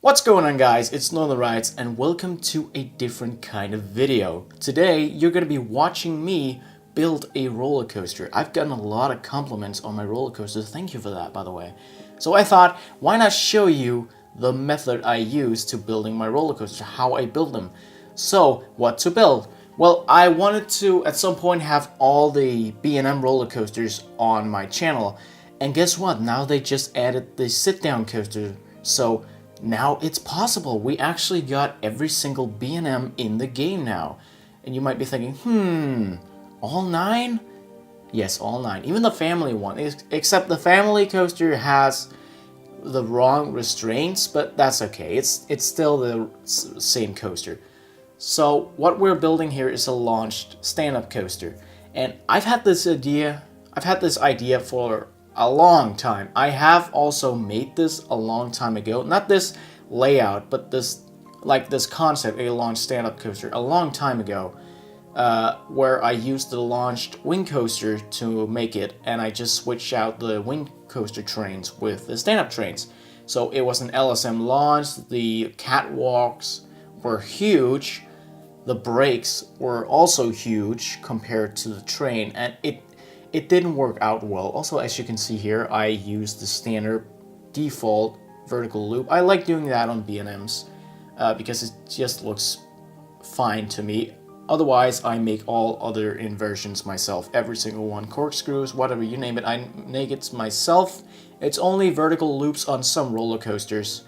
What's going on, guys? It's Northern Rides and welcome to a different kind of video. Today you're going to be watching me build a roller coaster. I've gotten a lot of compliments on my roller coaster. Thank you for that, by the way. So I thought, why not show you the method I use to building my roller coaster, how I build them. So what to build? Well, I wanted to at some point have all the B&M roller coasters on my channel, and guess what? Now they just added the sit-down coaster. So now it's possible. We actually got every single B&M in the game now. And you might be thinking, all 9? Yes, all 9. Even the family one. Except the family coaster has the wrong restraints, but that's okay. It's still the same coaster. So what we're building here is a launched stand-up coaster. And I've had this idea for a long time. I have also made this a long time ago. Not this layout, but this concept, a launched stand-up coaster, a long time ago, where I used the launched wing coaster to make it, and I just switched out the wing coaster trains with the stand-up trains. So it was an LSM launch. The catwalks were huge. The brakes were also huge compared to the train, and it didn't work out well. Also, as you can see here, I used the standard default vertical loop. I like doing that on B&Ms because it just looks fine to me. Otherwise, I make all other inversions myself. Every single one. Corkscrews, whatever you name it, I make it myself. It's only vertical loops on some roller coasters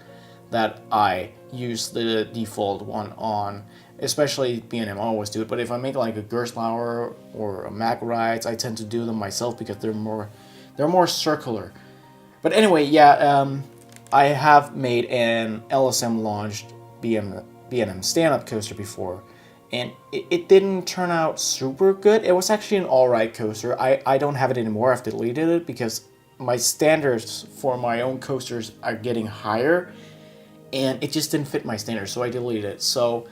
that I use the default one on. Especially B&M, I always do it. But if I make like a Gerstlauer or a Mack Rides, I tend to do them myself because they're more circular. But anyway, yeah, I have made an LSM launched B&M stand-up coaster before, and it didn't turn out super good. It was actually an alright coaster. I don't have it anymore. I've deleted it because my standards for my own coasters are getting higher, and it just didn't fit my standards, so I deleted it. So.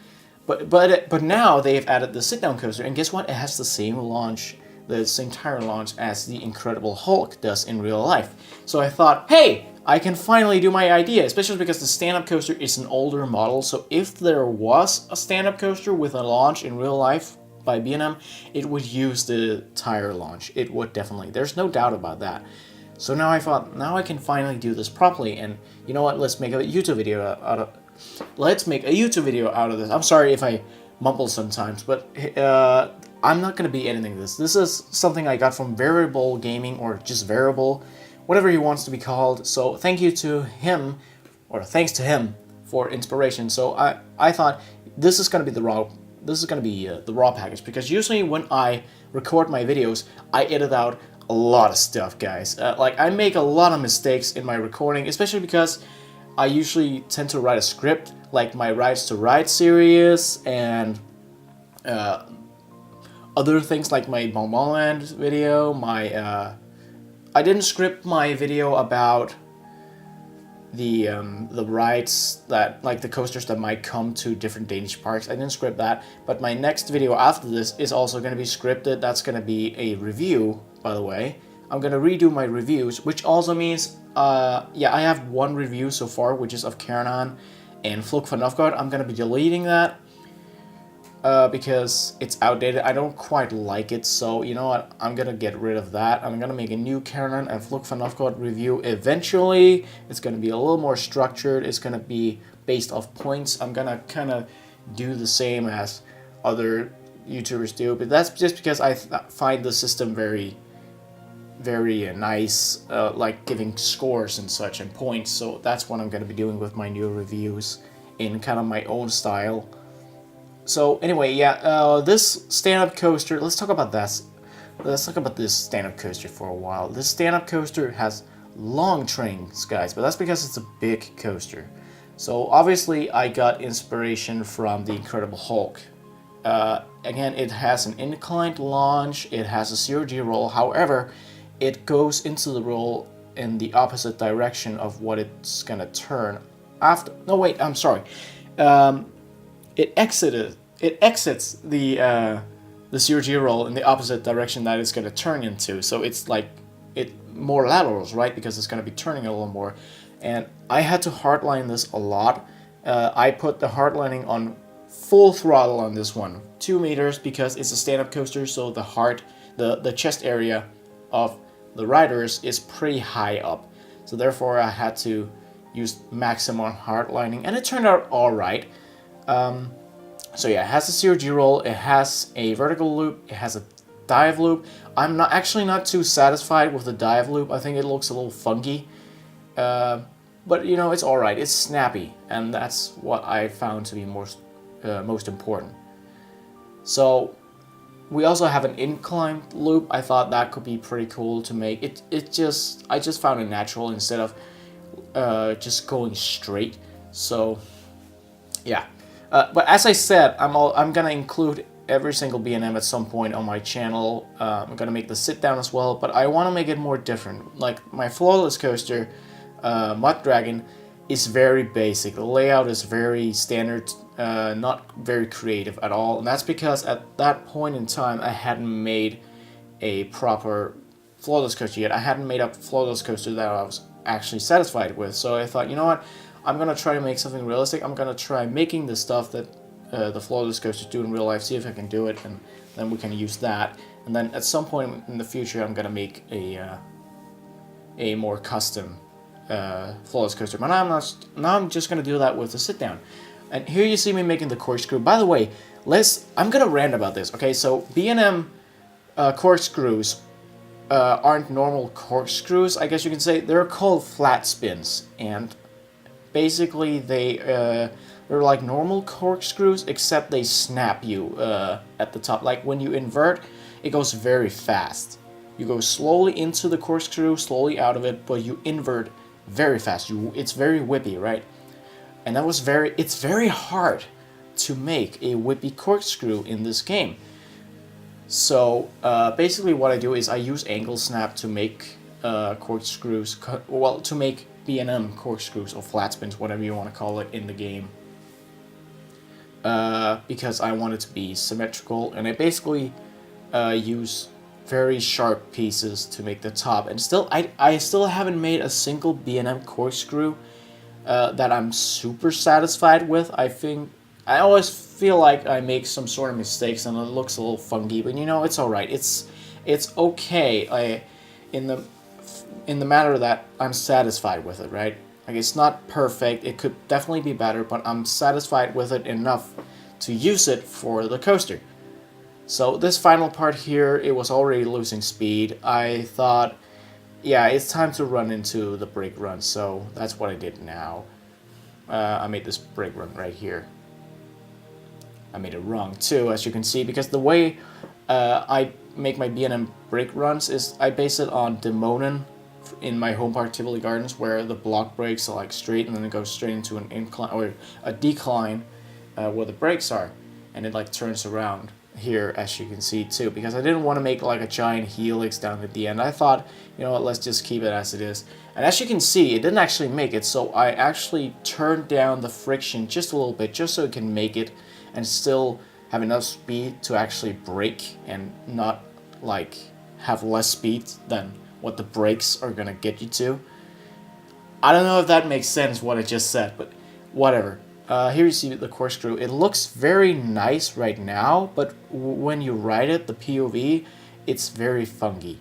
But now they've added the sit-down coaster, and guess what? It has the same launch, this entire launch as the Incredible Hulk does in real life. So I thought, hey, I can finally do my idea, especially because the stand-up coaster is an older model. So if there was a stand-up coaster with a launch in real life by B&M, it would use the tire launch. It would definitely. There's no doubt about that. So now I thought, now I can finally do this properly, and you know what? Let's make a YouTube video out of this. I'm sorry if I mumble sometimes, but I'm not going to be editing this. This is something I got from Variable Gaming, or just Variable, whatever he wants to be called. So thanks to him for inspiration. So I thought this is going to be the raw package, because usually when I record my videos, I edit out a lot of stuff, guys. Like, I make a lot of mistakes in my recording, especially because I usually tend to write a script, like my Rides to Ride series, and other things like my Bonbon Land video, I didn't script my video about the rides that, like the coasters that might come to different Danish parks. I didn't script that, but my next video after this is also going to be scripted. That's going to be a review, by the way. I'm going to redo my reviews, which also means, yeah, I have one review so far, which is of Karanan and Flug van Novgorod. I'm going to be deleting that because it's outdated. I don't quite like it, so you know what? I'm going to get rid of that. I'm going to make a new Karanan and Flug van Novgorod review eventually. It's going to be a little more structured. It's going to be based off points. I'm going to kind of do the same as other YouTubers do, but that's just because I find the system very nice, like giving scores and such and points. So that's what I'm going to be doing with my new reviews in kind of my own style. So anyway, yeah, this stand-up coaster, let's talk about this. Let's talk about this stand-up coaster for a while. This stand-up coaster has long trains, guys, but that's because it's a big coaster. So obviously I got inspiration from the Incredible Hulk. Again, it has an inclined launch, it has a 0G roll. However, it goes into the roll in the opposite direction of what it's gonna turn after. No, wait, I'm sorry. It exits the 0G roll in the opposite direction that it's gonna turn into. So it's like more laterals, right? Because it's gonna be turning a little more. And I had to hardline this a lot. I put the hardlining on full throttle on this one, 2 meters, because it's a stand-up coaster, so the chest area of the riders is pretty high up. So therefore I had to use maximum hardlining, and it turned out alright. So yeah, it has a zero G roll, it has a vertical loop, it has a dive loop. I'm not too satisfied with the dive loop. I think it looks a little funky. But you know, it's alright, it's snappy, and that's what I found to be most important. So we also have an incline loop. I thought that could be pretty cool to make. I just found it natural instead of just going straight. So yeah, but as I said, I'm gonna include every single B&M at some point on my channel. I'm gonna make the sit down as well, but I want to make it more different. Like my Flawless coaster, Mud Dragon, is very basic. The layout is very standard, not very creative at all. And that's because at that point in time, I hadn't made a proper Flawless coaster yet. I hadn't made a Flawless coaster that I was actually satisfied with. So I thought, you know what, I'm gonna try to make something realistic. I'm gonna try making the stuff that the Flawless coasters do in real life, see if I can do it, and then we can use that. And then at some point in the future, I'm gonna make a more custom Flawless coaster. But now I'm just gonna do that with the sit down. And here you see me making the corkscrew. By the way, I'm gonna rant about this. Okay, so B&M corkscrews aren't normal corkscrews, I guess you can say. They're called flat spins, and basically they're like normal corkscrews, except they snap you at the top. Like when you invert, it goes very fast. You go slowly into the corkscrew, slowly out of it, but you invert very fast. It's very whippy, right? And it's very hard to make a whippy corkscrew in this game. So basically what I do is I use angle snap to make corkscrews, to make B&M corkscrews or flat spins, whatever you want to call it in the game. Because I want it to be symmetrical, and I basically use very sharp pieces to make the top. And I still haven't made a single B&M corkscrew that I'm super satisfied with. I always feel like I make some sort of mistakes and it looks a little funky, but you know, it's alright. It's okay. In the matter that I'm satisfied with it, right? Like, it's not perfect, it could definitely be better, but I'm satisfied with it enough to use it for the coaster. So this final part here, it was already losing speed. I thought, yeah, it's time to run into the brake run, so that's what I did now. I made this brake run right here. I made it wrong too, as you can see, because the way I make my B&M brake runs is I base it on Demonen in my home park Tivoli Gardens, where the block brakes are like straight and then it goes straight into an incline or a decline where the brakes are, and it like turns around here, as you can see too, because I didn't want to make like a giant helix down at the end. I thought, you know what, let's just keep it as it is. And as you can see, it didn't actually make it, so I actually turned down the friction just a little bit, just so it can make it and still have enough speed to actually brake and not like have less speed than what the brakes are gonna get you to. I don't know if that makes sense what I just said, but whatever. Here you see the corkscrew. It looks very nice right now, but when you ride it, the POV, it's very funky.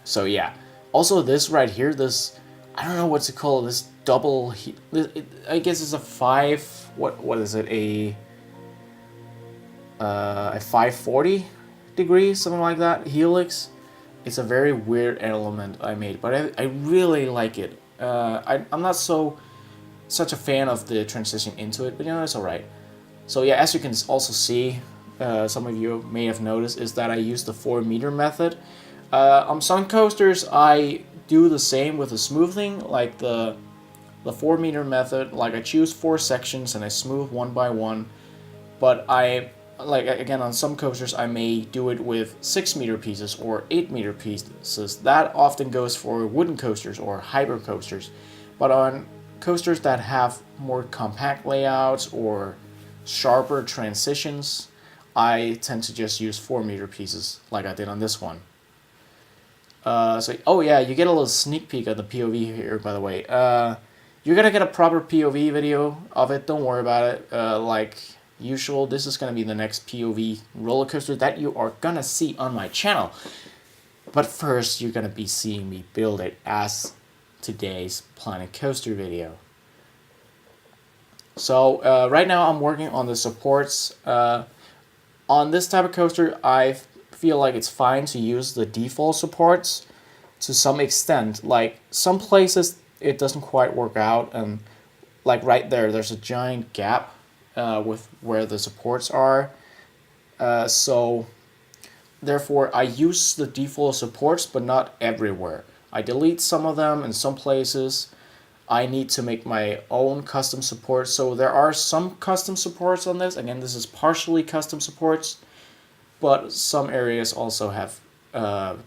So yeah. Also this right here, this, I don't know what to call it, this double, I guess it's a 5, what is it, a 540 degrees, something like that, helix. It's a very weird element I made, but I really like it. I'm not such a fan of the transition into it, but you know, it's alright. So yeah, as you can also see, some of you may have noticed, is that I use the 4-meter method. On some coasters, I do the same with the smoothing, like the 4-meter method. Like, I choose 4 sections and I smooth one by one, but again, on some coasters I may do it with 6-meter pieces or 8-meter pieces. That often goes for wooden coasters or hyper coasters. But on coasters that have more compact layouts or sharper transitions, I tend to just use 4-meter pieces like I did on this one. Oh yeah, you get a little sneak peek of the POV here, by the way. You're gonna get a proper POV video of it. Don't worry about it. Like usual, this is gonna be the next POV roller coaster that you are gonna see on my channel. But first, you're gonna be seeing me build it as today's Planet Coaster video. So right now I'm working on the supports. On this type of coaster, I feel like it's fine to use the default supports to some extent. Like some places it doesn't quite work out, and like right there's a giant gap with where the supports are. So therefore I use the default supports, but not everywhere. I delete some of them in some places. I need to make my own custom supports. So there are some custom supports on this. Again, this is partially custom supports, but some areas also have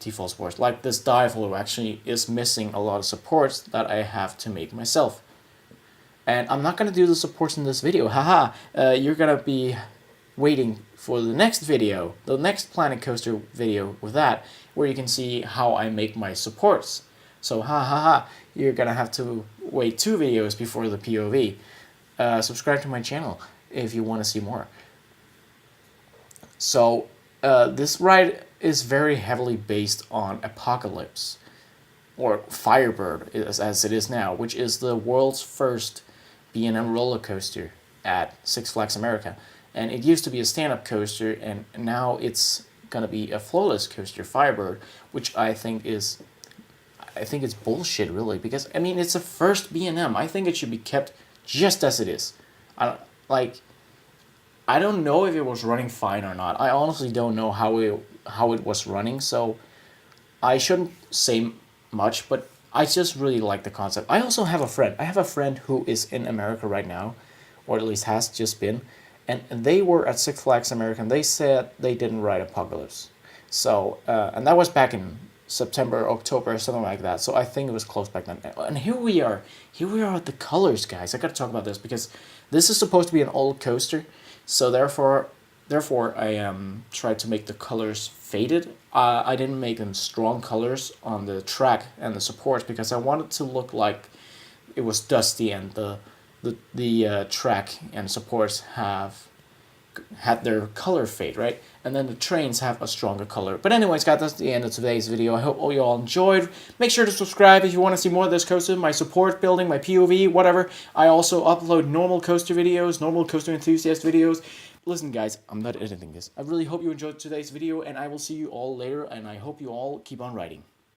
default supports. Like this dive flow actually is missing a lot of supports that I have to make myself. And I'm not going to do the supports in this video. Haha, you're going to be waiting for the next video, the next Planet Coaster video with that, where you can see how I make my supports. So you're gonna have to wait 2 videos before the POV. Subscribe to my channel if you want to see more. So this ride is very heavily based on Apocalypse, or Firebird as it is now, which is the world's first B&M roller coaster at Six Flags America. And it used to be a stand-up coaster, and now it's gonna be a floorless coaster, Firebird, which I think it's bullshit, really, because I mean it's a first B&M. I think it should be kept just as it is. I don't know if it was running fine or not. I honestly don't know how it was running, so I shouldn't say much, but I just really like the concept. I also have a friend. I have a friend who is in America right now, or at least has just been, and they were at Six Flags America, and they said they didn't ride Apocalypse. So, and that was back in September, October, something like that. So I think it was close back then. And here we are with the colors, guys. I gotta talk about this because this is supposed to be an old coaster. So therefore I tried to make the colors faded. I didn't make them strong colors on the track and the supports because I wanted to look like it was dusty, and the track and supports had their color fade, right? And then the trains have a stronger color. But anyways, guys, that's the end of today's video. I hope all you all enjoyed. Make sure to subscribe if you want to see more of this coaster, my support building, my POV, whatever. I also upload normal coaster videos, normal coaster enthusiast videos. Listen, guys, I'm not editing this. I really hope you enjoyed today's video, and I will see you all later, and I hope you all keep on riding.